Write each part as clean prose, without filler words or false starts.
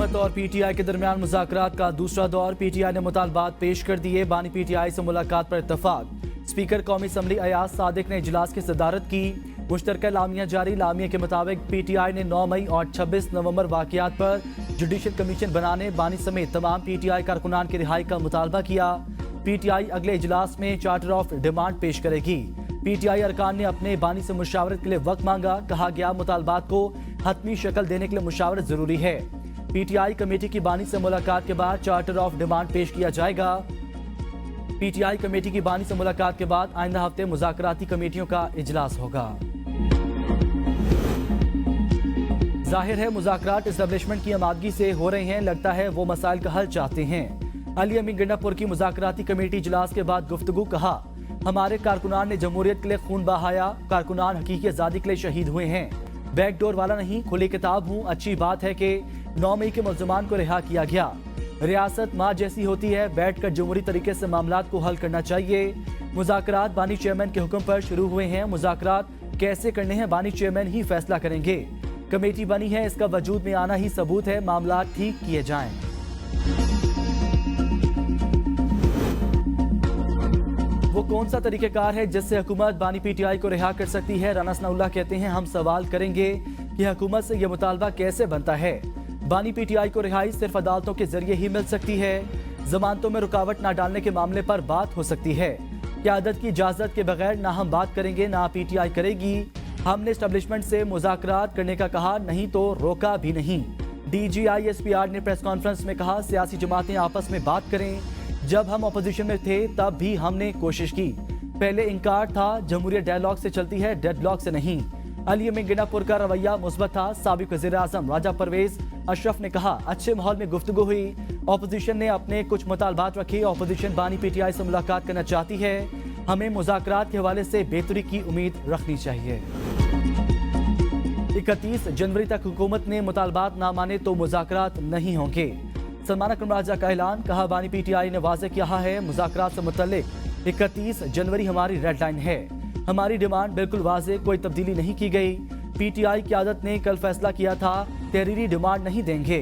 हुकूमत और पीटीआई के दरमियान मुज़ाकरात का दूसरा दौर। पीटीआई ने मुतालबात पेश कर दिए। बानी पीटीआई से मुलाकात पर इत्तफाक। स्पीकर कौमी असम्बली अयाज सादिक ने इजलास की सदारत की। मुश्तरका लामिया जारी। लामिया के मुताबिक पीटीआई ने 9 मई और 26 नवंबर वाक़यात पर जुडिशल कमीशन बनाने बानी समेत तमाम पीटीआई कारकुनान की रिहाई का मुतालबा किया। पीटीआई अगले इजलास में चार्टर ऑफ डिमांड पेश करेगी। पीटीआई अरकान ने अपने बानी से मुशावरत के लिए वक्त मांगा। कहा गया मुतालबात को हतमी शक्ल देने के लिए मुशावरत जरूरी है। पीटीआई कमेटी की बानी से मुलाकात के बाद चार्टर ऑफ डिमांड पेश किया जाएगा। पीटीआई कमेटी की बानी से मुलाकात के बाद आइंदा हफ्ते मुज़ाकराती कमेटियों का इजलास होगा। जाहिर है मुज़ाकरात एस्टेब्लिशमेंट की आमादगी से हो रहे हैं। लगता है वो मसाइल का हल चाहते हैं। अली अमीन गंडापुर की मुज़ाकराती कमेटी इजलास के बाद गुफ्तगू। कहा हमारे कारकुनान ने जमहूरियत के लिए खून बहाया। कारकुनान हकीकी आज़ादी के लिए शहीद हुए हैं। बैकडोर वाला नहीं, खुली किताब हूँ। अच्छी बात है कि 9 मई के मुल्ज़मान को रिहा किया गया। रियासत माँ जैसी होती है, बैठकर जमहूरी तरीके से मामलात को हल करना चाहिए। मुज़ाकरात बानी चेयरमैन के हुक्म पर शुरू हुए हैं। मुज़ाकरात कैसे करने हैं बानी चेयरमैन ही फैसला करेंगे। कमेटी बनी है, इसका वजूद में आना ही सबूत है। मामलात ठीक किए जाएं। वो कौन सा तरीक़ेकार है जिससे हुकूमत बानी पीटीआई को रिहा कर सकती है? राना सनाउल्लाह कहते हैं हम सवाल करेंगे कि हुकूमत से यह मुतालबा कैसे बनता है। बानी पीटीआई को रिहाई सिर्फ अदालतों के जरिए ही मिल सकती है। जमानतों में रुकावट न डालने के मामले पर बात हो सकती है। क़यादत की इजाज़त के बगैर ना हम बात करेंगे ना पीटीआई करेगी। हमने एस्टेब्लिशमेंट से मुज़ाकरात करने का कहा, नहीं तो रोका भी नहीं। DGISPR ने प्रेस कॉन्फ्रेंस में कहा सियासी जमातें आपस में बात करें। जब हम अपोजिशन में थे तब भी हमने कोशिश की। पहले इनकार था, जमहूरियत डायलॉग से चलती है, डेडलॉक से नहीं। अली अमीन गंडापुर का रवैया मुस्बत था। साबिक वज़ीर-ए-आज़म राजा परवेज अशरफ ने कहा अच्छे माहौल में गुफ्तगू हुई। अपोजिशन ने अपने कुछ मुतालबात रखे। अपोजिशन बानी पीटीआई से मुलाकात करना चाहती है। हमें मुज़ाकरात के हवाले से बेहतरी की उम्मीद रखनी चाहिए। 31 जनवरी तक हुकूमत ने मुतालबात ना माने तो मुज़ाकरात नहीं होंगे। सलमान अकरम राजा का ऐलान। कहा बानी पीटीआई ने वाज़ेह किया है मुज़ाकरात से मुतल्लिक 31 जनवरी हमारी रेड लाइन है। हमारी डिमांड बिल्कुल वाज़ेह, कोई तब्दीली नहीं की गई। पीटीआई क़यादत ने कल फैसला किया था तहरीरी डिमांड नहीं देंगे।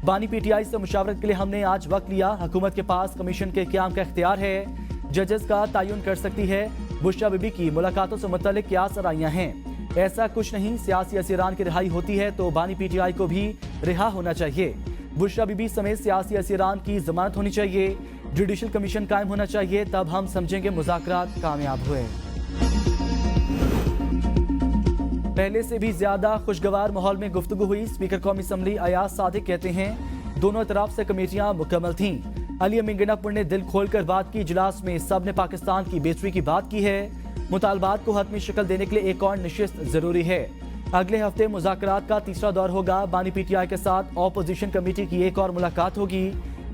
बानी पीटीआई से मुशावरत के लिए हमने आज वक्त लिया। हुकूमत के पास कमीशन के क़याम का इख्तियार है, जजेस का तयन कर सकती है। बुशरा बीबी की मुलाकातों से मुतल्लिक क्या सराहियां हैं? ऐसा कुछ नहीं। सियासी असीरान की रिहाई होती है तो बानी पीटीआई को भी रिहा होना चाहिए। बुशरा बीबी समेत सियासी असीरान की जमानत होनी चाहिए। जुडिशल कमीशन कायम होना चाहिए, तब हम समझेंगे मुज़ाकरात कामयाब हुए। पहले से भी ज्यादा खुशगवार माहौल में गुफ्तगू हुई। स्पीकर कौमी असम्बली अयाज सादिक कहते हैं दोनों तरफ से कमेटियां मुकम्मल थीं। अली अमीन गंडापुर ने दिल खोलकर बात की। इजलास में सब ने पाकिस्तान की बेहतरी की बात की है। मुतालबात को हतमी शक्ल देने के लिए एक और नशिस्त जरूरी है। अगले हफ्ते मुज़ाकरात का तीसरा दौर होगा। बानी पीटीआई के साथ अपोजिशन कमेटी की एक और मुलाकात होगी।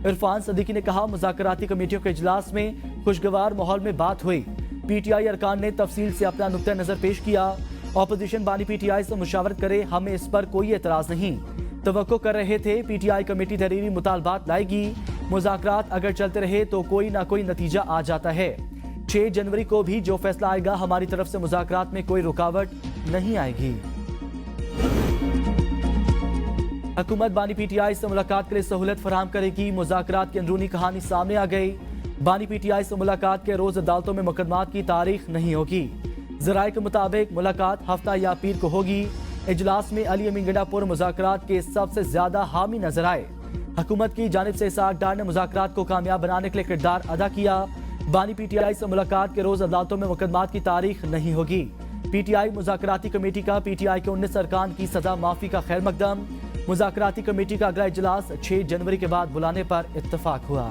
इरफान सदीकी ने कहा मुज़ाकराती कमेटियों के इजलास में खुशगवार माहौल में बात हुई। पीटीआई अरकान ने तफसील से अपना नुक्ता नज़र पेश किया। अपोजिशन बानी पीटीआई से मुशावरत करे, हमें इस पर कोई एतराज़ नहीं। तवक्को कर रहे थे पीटीआई कमेटी तहरीरी मुतालबात लाएगी। मुज़ाकरात अगर चलते रहे तो कोई ना कोई नतीजा आ जाता है। 6 जनवरी को भी जो फैसला आएगा हमारी तरफ से मुज़ाकरात में कोई रुकावट नहीं आएगी। हुकूमत बानी पीटीआई से मुलाकात के लिए सहूलत फराहम करेगी। मुज़ाकरात की अंदरूनी कहानी सामने आ गई। बानी पीटीआई से मुलाकात के रोज अदालतों में मुकदमात की तारीख नहीं होगी। ज़राए के मुताबिक मुलाकात हफ्ता या पीर को होगी। इजलास में अली अमीन गंडापुर मुज़ाकरात के सबसे ज्यादा हामी नजर आए। हुकूमत की जानिब से इसहाक डार ने मुज़ाकरात को कामयाब बनाने के लिए किरदार अदा किया। बानी पीटीआई से मुलाकात के रोज अदालतों में मुकदमात की तारीख नहीं होगी। पीटीआई मुज़ाकराती कमेटी का पीटीआई के 19 अरकान की सजा माफी का खैर मकदम। मुज़ाकराती कमेटी का अगला इजलास 6 जनवरी के बाद बुलाने पर इत्तफाक हुआ।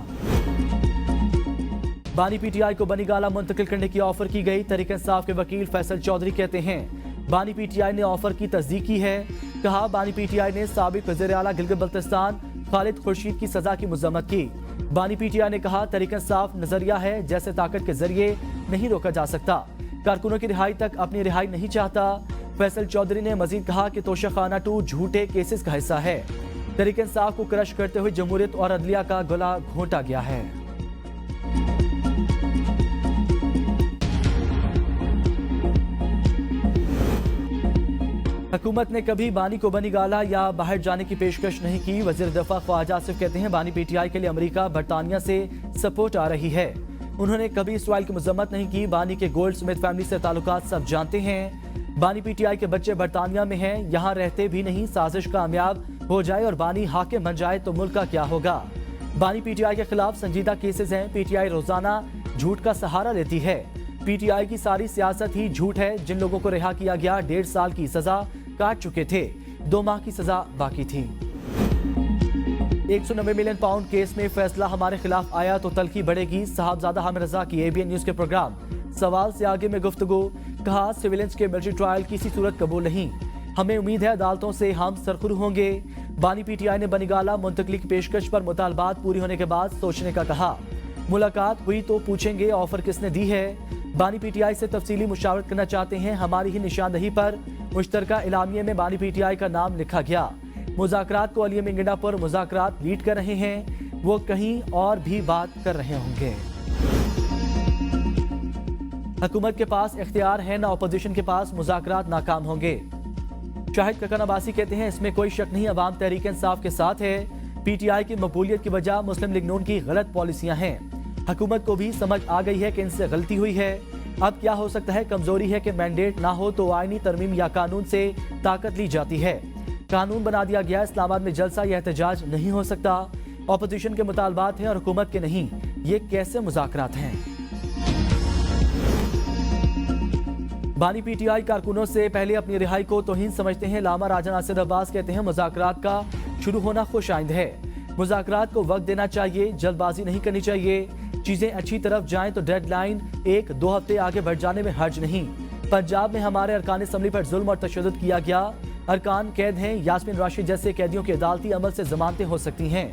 बानी पीटीआई को बनीगाला मुंतकिल करने की ऑफर की गई। तहरीक इंसाफ के वकील फैसल चौधरी कहते हैं बानी पीटीआई ने ऑफर की तस्दीक की है। कहा बानी पीटीआई ने साबिक वज़ीर आला गिलगित बल्तिस्तान खालिद खुर्शीद की सजा की मज़म्मत की। बानी पीटीआई ने कहा तहरीक इंसाफ नजरिया है जैसे ताकत के जरिए नहीं रोका जा सकता। कारकुनों की रिहाई तक अपनी रिहाई नहीं चाहता। फैसल चौधरी ने मजीद कहा कि तोशाखाना 2 झूठे केसेस का हिस्सा है। तहरीक इंसाफ को क्रश करते हुए जमहूरियत और अदलिया का गला घोंटा गया है। हुकूमत ने कभी बानी को बनी गाला या बाहर जाने की पेशकश नहीं की। वज़ीर दफ़ा ख्वाजा आसिफ कहते हैं बानी पीटीआई के लिए अमेरिका बरतानिया से सपोर्ट आ रही है। उन्होंने कभी इसराइल की मजम्मत नहीं की। बानी के गोल्ड स्मिथ फैमिली से ताल्लुकात सब जानते हैं। बानी पीटीआई के बच्चे बरतानिया में हैं, यहाँ रहते भी नहीं। साजिश कामयाब हो जाए और बानी हाकिम बन जाए तो मुल्क का क्या होगा। बानी पीटीआई के खिलाफ संजीदा केसेस हैं। पीटीआई रोजाना झूठ का सहारा लेती है। पीटीआई की सारी सियासत ही झूठ है। जिन लोगों को रिहा किया गया 1.5 साल की सजा काट चुके थे, 2 माह की सजा बाकी थी। 190 मिलियन पाउंड केस में फैसला हमारे खिलाफ आया तो तलखी बढ़ेगी। साहबजादा हामिद रजा की एबीएन न्यूज के प्रोग्राम सवाल से आगे में गुफ्तगू। कहा सिविलियंस के मिलिट्री ट्रायल किसी सूरत कबूल नहीं। हमें उम्मीद है अदालतों से हम सरखुरू होंगे। बानी पीटीआई ने बनीगाला मुंतकली की पेशकश पर मुतालबात पूरी होने के बाद सोचने का कहा। मुलाकात हुई तो पूछेंगे ऑफर किसने दी है। बानी पीटीआई से तफसीली मुशावरत करना चाहते हैं। हमारी ही निशानदही पर मुश्तरका इलामिये में बानी पीटीआई का नाम लिखा गया। मुज़ाकरात को अली मिंगनापुर मुज़ाकरात लीड कर रहे हैं। वो कहीं और भी बात कर रहे होंगे। हुकूमत के पास इख्तियार है ना अपोजिशन के पास। मुज़ाकरात नाकाम होंगे। शाहिद ककन अब्बासी कहते हैं इसमें कोई शक नहीं, अवाम तहरीक इंसाफ के साथ है। पीटीआई की मकबूलियत की वजह मुस्लिम लीग नून की गलत पॉलिसियां हैं। हुकूमत को भी समझ आ गई है कि इनसे गलती हुई है। अब क्या हो सकता है, कमजोरी है कि मैंडेट ना हो तो आईनी तरमीम या कानून से ताकत ली जाती है। कानून बना दिया गया, इस्लामाबाद में जलसा या एहतजाज नहीं हो सकता। अपोजिशन के मुतालबात हैं और हुकूमत के नहीं। ये कैसे मुज़ाकरात हैं। बानी पीटीआई कारकुनों से पहले अपनी रिहाई को तौहीन समझते हैं। लामा राजा नासिर अब्बास कहते हैं मुज़ाकरात का शुरू होना खुश आइंद है। मुज़ाकरात को वक्त देना चाहिए, जल्दबाजी नहीं करनी चाहिए। चीजें अच्छी तरफ जाएं तो डेडलाइन 1-2 हफ्ते आगे बढ़ जाने में हर्ज नहीं। पंजाब में हमारे अरकान असम्बली पर जुल्म और तशद्दुद किया गया। अरकान कैद हैं। यास्मीन राशिद जैसे कैदियों के अदालती अमल से जमानतें हो सकती हैं।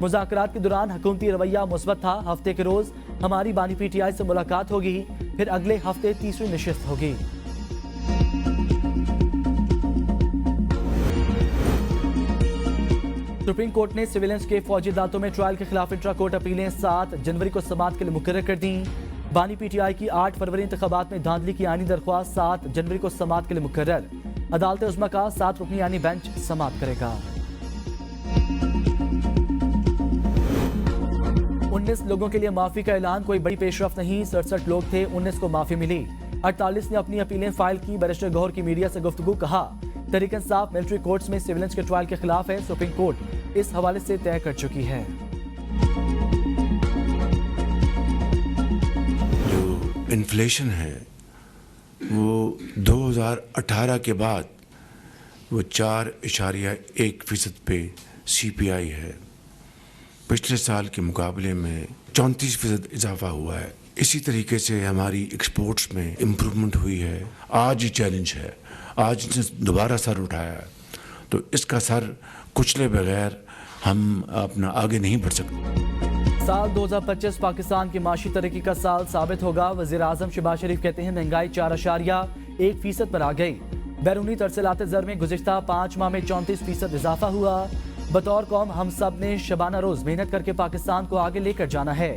मुज़ाकरात के दौरान हुकूमती रवैया मुस्बत था। हफ्ते के रोज हमारी बानी पीटीआई से मुलाकात होगी, फिर अगले हफ्ते तीसरी नशिस्त होगी। सुप्रीम कोर्ट ने सिविलियंस के फौजी अदालतों में ट्रायल के खिलाफ इंट्रा कोर्ट अपीलें 7 जनवरी को समाअत के लिए मुकर्रर कर दी। बानी पीटीआई की 8 फरवरी इंतखाबात में धांधली की आईनी दरख्वास्त 7 जनवरी को समाअत के लिए मुकर्रर। अदालत उज़्मा का 7 रुकनी यानी बेंच समाअत करेगा। 19 लोगों के लिए माफी का ऐलान, कोई बड़ी पेशरफ नहीं। 67 लोग थे, 19 को माफी मिली। 48 ने अपनी अपीलें फाइल की। बैरिस्टर गौहर की मीडिया से गुफ्तगू। कहा तहरीक इंसाफ मिलिट्री कोर्ट्स में सिविलियंस के ट्रायल के खिलाफ है। सुप्रीम कोर्ट इस हवाले से तय कर चुकी है। जो इन्फ्लेशन है वो 2018 के बाद वो 4.1% पे CPI है। पिछले साल के मुकाबले में 34% इजाफा हुआ है। इसी तरीके से हमारी एक्सपोर्ट्स में इम्प्रूवमेंट हुई है। आज ही चैलेंज है, आज इसने दोबारा सर उठाया है, तो इसका सर कुचले बगैर हम अपना आगे नहीं बढ़ सकते। साल 2025 पाकिस्तान की माशी तरक्की का साल साबित होगा। वज़ीर आज़म शहबाज शरीफ कहते हैं महंगाई 4.1% पर आ गई। बैरूनी तरसीलात ज़र में गुज़िश्ता 5 माह में 34% इजाफा हुआ। बतौर कौम हम सब ने शबाना रोज मेहनत करके पाकिस्तान को आगे लेकर जाना है।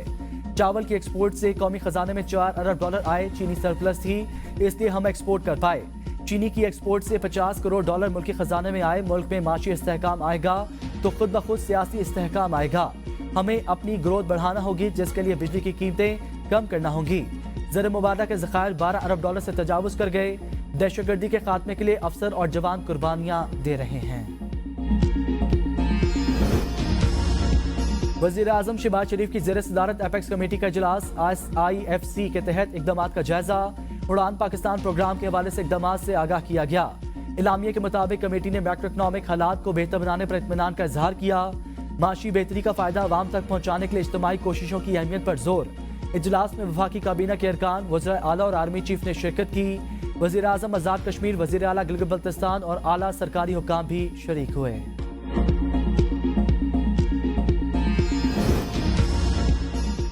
चावल की एक्सपोर्ट से कौमी खजाने में $4 अरब आए। चीनी सरप्लस थी, इसलिए हम एक्सपोर्ट कर पाए। चीनी की एक्सपोर्ट से $50 करोड़ मुल्क के खजाने में आए। मुल्क में माशी इस्तेहकाम आएगा तो खुद ब खुद सियासी इस्तेहकाम आएगा। हमें अपनी ग्रोथ बढ़ाना होगी, जिसके लिए बिजली की कीमतें कम करना होंगी। ज़र मुबारक के ज़खायर $12 अरब से तजावुज़ कर गए। दहशतगर्दी के खात्मे के लिए अफसर और जवान कुर्बानियां दे रहे हैं। वज़ीर आज़म शहबाज शरीफ की ज़ेर सदारत एपेक्स कमेटी का इजलास। IFC के तहत इक़दामात का जायजा। उड़ान पाकिस्तान प्रोग्राम के हवाले से इक़दामात से आगाह किया गया। इलामिया के मुताबिक कमेटी ने मैक्रो इकनॉमिक हालात को बेहतर बनाने पर इत्मीनान का इजहार किया। माशी बेहतरी का फायदा आवाम तक पहुँचाने के लिए इज्तिमाई कोशिशों की अहमियत पर जोर। इजलास में वफाकी काबीना के अरकान, वज़ीर आला और आर्मी चीफ ने शिरकत की। वज़ीर आज़म आज़ाद कश्मीर, वज़ीर आला गिलगित बल्तिस्तान और आला सरकारी हुक्काम भी शरीक हुए।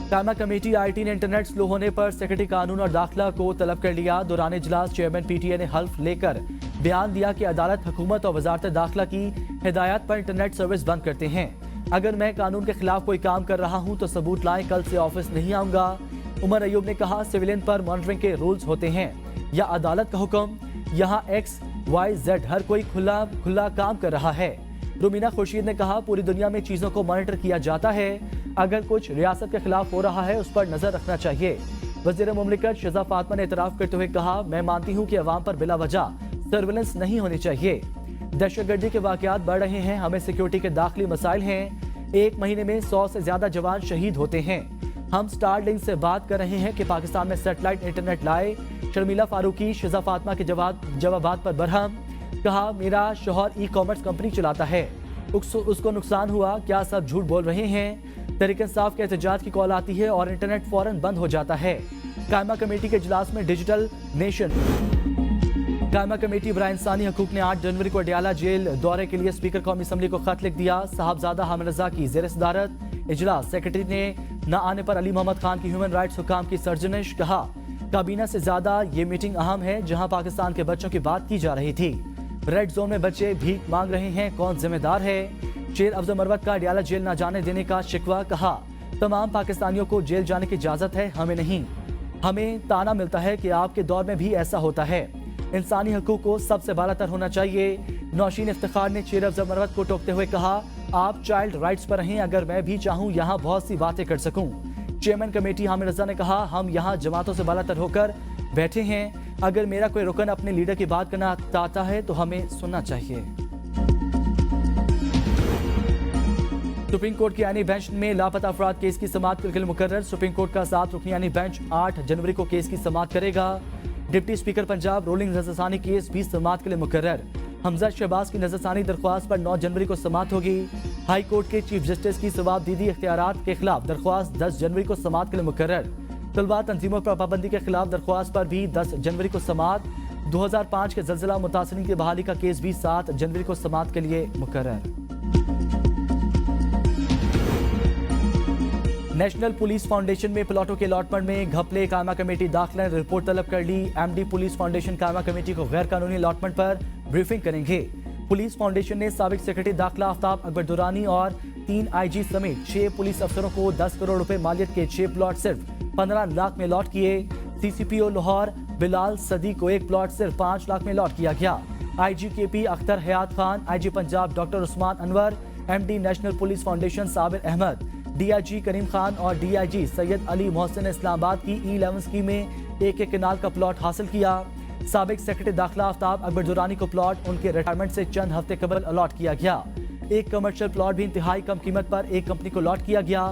कायमा कमेटी IT ने इंटरनेट स्लो होने पर सेक्रेटरी कानून और दाखिला को तलब कर लिया। दौरान इजलास चेयरमैन PTA ने हल्फ लेकर बयान दिया कि अदालत हुकूमत और वजारत दाखिला की हिदायत पर इंटरनेट सर्विस बंद करते हैं। अगर मैं कानून के खिलाफ कोई काम कर रहा हूं तो सबूत लाएं, कल से ऑफिस नहीं आऊंगा। उमर अयूब ने कहा सिविलियन पर मॉनिटरिंग के रूल्स होते हैं या अदालत का हुक्म। यहाँ X YZ हर कोई खुला काम कर रहा है। रुमीना खुर्शीद ने कहा, पूरी दुनिया में चीजों को मॉनिटर किया जाता है, अगर कुछ रियासत के खिलाफ हो रहा है उस पर नजर रखना चाहिए। वज़ीर मुमलिकत शहज़ा फातिमा ने इतराफ़ करते हुए कहा, मैं मानती हूँ कि अवाम पर बिला वजह सर्विलेंस नहीं होनी चाहिए। दहशतगर्दी के वाक़यात बढ़ रहे हैं, हमें सिक्योरिटी के दाखिली मसाइल हैं। एक महीने में 100 से ज्यादा जवान शहीद होते हैं। हम स्टारलिंक से बात कर रहे हैं कि पाकिस्तान में सैटेलाइट इंटरनेट लाए। शर्मिला फारूकी शहज़ा फातिमा के जवाबात पर बरहम। कहा, मेरा शौहर ई-कॉमर्स कंपनी चलाता है, उसको नुकसान हुआ, क्या सब झूठ बोल रहे हैं? तहरीक इंसाफ के एहतजाज की कॉल आती है और इंटरनेट फौरन बंद हो जाता है। कायमा कमेटी के इजलास में डिजिटल नेशन। कायमा कमेटी बराए इंसानी हकूक ने 8 जनवरी को अडयाला जेल दौरे के लिए स्पीकर कौमी असम्बली को खत लिख दिया। साहबजादा हामिद रजा की ज़ेर सदारत इजलास। सेक्रेटरी ने न आने पर अली मोहम्मद खान की ह्यूमन राइट्स हुकाम की सरजनिश। कहा, काबीना से ज्यादा ये मीटिंग अहम है, जहां पाकिस्तान के बच्चों की बात की जा रही थी। रेड जोन में बच्चे भीख मांग रहे हैं, कौन जिम्मेदार है? शेर अफजल मरवत का अडयाला जेल न जाने देने का शिकवा। कहा, तमाम पाकिस्तानियों को जेल जाने की इजाजत है, हमें नहीं। हमें ताना मिलता है कि आपके दौर में भी ऐसा होता है। इंसानी हकूक को सबसे बालातर होना चाहिए। नौशीन इफ्तिखार ने शेर अफजल मरवत को टोकते हुए कहा, आप चाइल्ड राइट्स पर रहें, अगर मैं भी चाहूँ यहाँ बहुत सी बातें कर सकूँ। चेयरमैन कमेटी हामिद रजा ने कहा, हम यहाँ जमातों से बालातर होकर बैठे हैं, अगर मेरा कोई रुकन अपने लीडर की बात करना चाहता है तो हमें सुनना चाहिए। सुप्रीम कोर्ट की आईनी बेंच में लापता अफराद केस की समाअत के लिए मुकर्रर। सुप्रीम कोर्ट का 7 रुकनी आईनी बेंच 8 जनवरी को केस की समाअत करेगा। डिप्टी स्पीकर पंजाब रोलिंग नजरसानी केस भी समाअत के लिए मुकर्रर। हमजा शहबाज की नजरसानी दरख्वास्त पर 9 जनवरी को समाअत होगी। हाई कोर्ट के चीफ जस्टिस की जवाबदीदी इख्तियारात के खिलाफ दरख्वास्त 10 जनवरी को समाअत के लिए मुकर्रर। तलबा तंजीमों पर पाबंदी के खिलाफ दरख्वास्त पर भी 10 जनवरी को समाअत। 2005 के ज़लज़ला मुतासिरीन की बहाली का केस भी 7 जनवरी को समाअत के लिए मुकर्रर। नेशनल पुलिस फाउंडेशन में प्लॉटों के अलॉटमेंट में घपले। कायमा कमेटी दाखिला ने रिपोर्ट तलब कर ली। MD पुलिस फाउंडेशन कायमा कमेटी को गैर कानूनी अलॉटमेंट पर ब्रीफिंग करेंगे। पुलिस फाउंडेशन ने साबिक सेक्रेटरी दाखिला आफ्ताब अकबर दुरानी और 3 IG समेत 6 पुलिस अफसरों को 10 करोड़ रुपए मालियत के 6 प्लॉट सिर्फ 15 लाख में अलॉट किए। CCPO लाहौर बिलाल सदी को एक प्लॉट सिर्फ 5 लाख में अलॉट किया गया। IG KP Akhtar Hayat Khan, IG Punjab doctor Usman Anwar, MD national police foundation Sabir Ahmed, DIG Karim Khan और DIG सैयद अली मोहसिन ने इस्लामाबाद की E11 स्कीम में एक किनाल का प्लॉट हासिल किया। साबिक सेक्रेटरी दाखिला आफ्ताब अकबर दुरानी को प्लॉट उनके रिटायरमेंट से चंद हफ्ते कबल अलॉट किया गया। एक कमर्शियल प्लॉट भी इंतहाई कम कीमत पर एक कंपनी को अलॉट किया गया।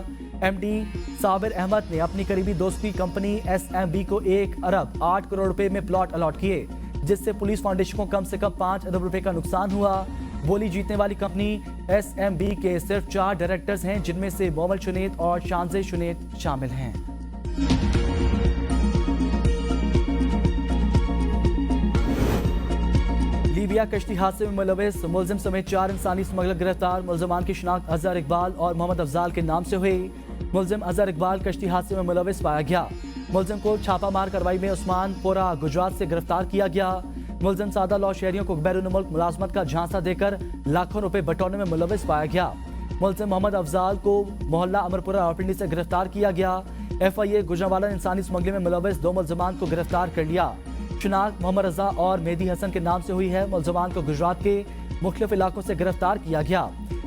MD साबिर अहमद ने अपनी करीबी दोस्त की कंपनी SMB को 1 अरब 8 करोड़ रुपए में प्लॉट अलॉट किए, जिससे पुलिस फाउंडेशन को कम से कम 5 अरब रुपए का नुकसान हुआ। बोली जीतने वाली कंपनी SMB के सिर्फ 4 डायरेक्टर्स हैं, जिनमें से मोमल शुनेत और शानजे शुनेत शामिल हैं। लीबिया कश्ती हादसे में मुलविस मुलजिम समेत 4 इंसानी स्मगलर गिरफ्तार। मुलजमान की शिनाख्त अजहर इकबाल और मोहम्मद अफजाल के नाम से हुई। मुलजिम अजहर इकबाल कश्ती हादसे में मुलविस पाया गया। मुलजिम को छापामार कार्रवाई में उस्मानपुरा गुजरात से गिरफ्तार किया गया। मुलजिम सादा लॉ शहरियों को बैरून मुल्क मुलाजमत का झांसा देकर लाखों रुपए बटोरने में मुलविस पाया गया। मुलजिम मोहम्मद अफजाल को मोहल्ला अमरपुरा रावलपिंडी से गिरफ्तार किया गया। FIA गुजरांवाला ने इंसानी स्मगलिंग में मुलविस 2 मुलजमान को गिरफ्तार कर लिया। शिनाख्त मोहम्मद रजा और मेहदी हसन के नाम से हुई है। मुलजमान को गुजरात के मुख्तलिफ इलाकों से गिरफ्तार किया गया।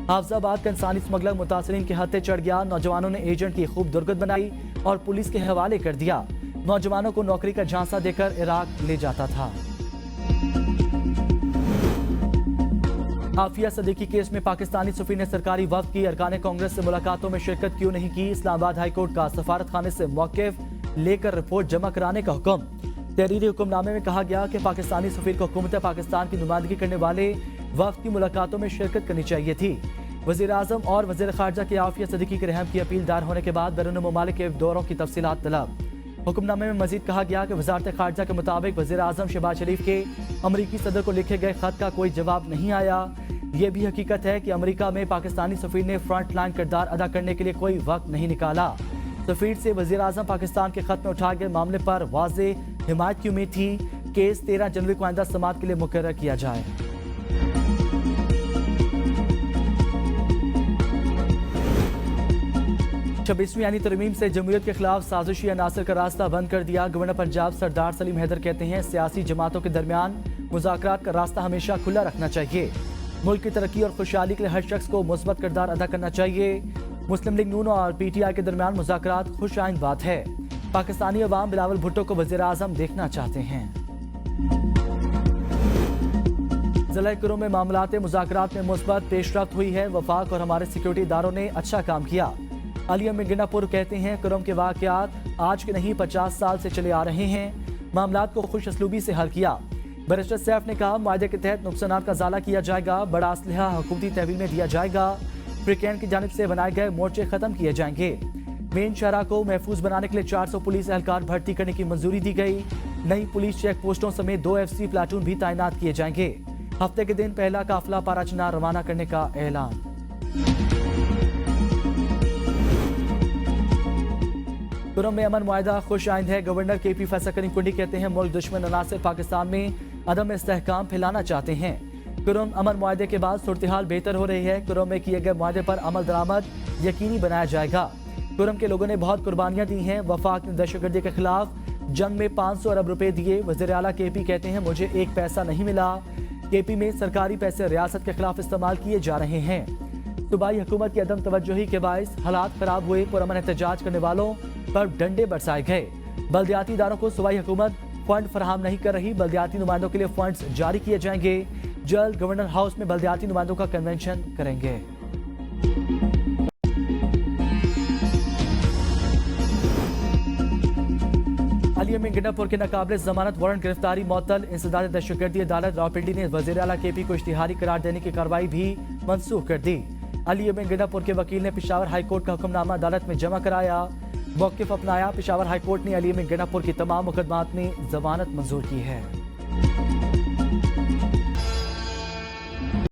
हाफजाबाद का इंसानी स्मगलर मुतासरीन के हत्थे चढ़ गया। नौजवानों ने एजेंट की खूब दुर्गत बनाई और पुलिस के हवाले कर दिया। नौजवानों को नौकरी का झांसा देकर इराक ले जाता था। आफिया सदीकी केस में पाकिस्तानी सफीर ने सरकारी वफ्द की अरकान कांग्रेस से मुलाकातों में शिरकत क्यों नहीं की। इस्लामाबाद हाई कोर्ट का सफारत खाने से मौक़िफ़ लेकर रिपोर्ट जमा कराने का हुक्म। तहरीरी हुक्मनामे में कहा गया कि पाकिस्तानी सफीर को हुकूमत पाकिस्तान की नुमाइंदगी करने वाले वफ्द की मुलाकातों में शिरकत करनी चाहिए थी। वज़ीर आज़म और वज़ीर ख़ारजा की आफिया सदीकी के रहम की अपील दायर होने के बाद बैरून ममालिक के दौरों की तफसीलात तलब। हुक्मनामे में मजीद कहा गया कि वज़ारत ख़ारजा के मुताबिक वज़ीर आज़म शहबाज शरीफ के अमरीकी सदर को लिखे गए खत का कोई जवाब नहीं आया। ये भी हकीकत है कि अमरीका में पाकिस्तानी सफीर ने फ्रंट लाइन किरदार अदा करने के लिए कोई वक्त नहीं निकाला। सफीर से वज़ीर आज़म पाकिस्तान के खत में उठाए गए मामले पर वाज़े हिमायत की उम्मीद थी। केस 13 जनवरी को आइंदा समाअत के लिए मुकर्रर किया जाए। 26वीं यानी तरमीम से जमहूरियत के खिलाफ साजिशी अनासर का रास्ता बंद कर दिया। गवर्नर पंजाब सरदार सलीम हैदर कहते हैं सियासी जमातों के दरमियान मुज़ाकरात का रास्ता हमेशा खुला रखना चाहिए। मुल्क की तरक्की और खुशहाली के लिए हर शख्स को मुस्बत किरदार अदा करना चाहिए। मुस्लिम लीग नून और PTI के दरमियान मुज़ाकरात खुश आइंद बात है। पाकिस्तानी अवाम बिलावल भुट्टो को वज़ीर आज़म देखना चाहते हैं। ज़िला कुरुम में मामलात मुज़ाकरात में मुस्बत पेशरफ्त हुई है। वफाक और हमारे सिक्योरिटी इदारों ने अच्छा काम किया। अली अमीन गिंडापुर कहते हैं कुरुम के वाक़यात आज के नहीं 50 साल से चले आ रहे हैं। मामलात को खुश असलूबी से हल किया। बैरिस्टर सैफ ने कहा मुआहदे के तहत नुकसानात का ज़ाला किया जाएगा। बड़ा असलहा हुकूमती तहवील में दिया जाएगा। फ्रीकैन की जानिब से बनाए गए मोर्चे खत्म किए जाएंगे। मेन शहरा को महफूज बनाने के लिए 400 पुलिस एहलकार भर्ती करने की मंजूरी दी गई। नई पुलिस चेक पोस्टों समेत 2 FC प्लाटून भी तैनात किए जाएंगे। हफ्ते के दिन पहला काफिला पाराचना रवाना करने का ऐलान। कुरुम में अमन मुआहदा खुश आइंद है। गवर्नर KP फैसल करीम कुंडी कहते हैं मुल्क दुश्मन अनासर पाकिस्तान में अदम इस्तेहकाम फैलाना चाहते हैं। कुरुम अमन मुआहदे के बाद सूरत हाल बेहतर हो रही है। कुरुम में किए गए मुआहदे पर अमल दरामद यकीनी बनाया जाएगा। कुरुम के लोगों ने बहुत कुर्बानियां दी हैं। वफाक ने दहशतगर्दी के खिलाफ जंग में 500 अरब रुपए दिए। वज़ीर आला KP कहते हैं मुझे एक पैसा नहीं मिला। KP में सरकारी पैसे रियासत के खिलाफ इस्तेमाल किए जा रहे हैं। सूबाई हुकूमत की अदम तवज्जोही के बाइस हालात खराब हुए। पुरअमन एहतजाज करने वालों पर डंडे बरसाए गए। बल्दियाती इदारों को सूबाई हुकूमत फंड फराहम नहीं कर रही। बल्दियाती नुमाइंदों के लिए फंड्स जारी किए जाएंगे। जल्द गवर्नर हाउस में बल्दियाती नुमाइंदों का कन्वेंशन करेंगे। अली अमीन गिंडापुर के नाकाबिले जमानत वारंट गिरफ्तारी मअतल। इंसदाद दहशतगर्दी अदालत रावलपिंडी ने वज़ीर आला KP को इश्तिहारी करार देने की कार्रवाई भी मनसूख कर दी। अली अमीन गिंडापुर के वकील ने पेशावर हाई कोर्ट का हुक्मनामा अदालत में जमा कराया। मौक़िफ़ अपनाया। पेशावर हाई कोर्ट ने अली अमीन गिंडापुर की तमाम मुकदमात में जमानत मंजूर की है।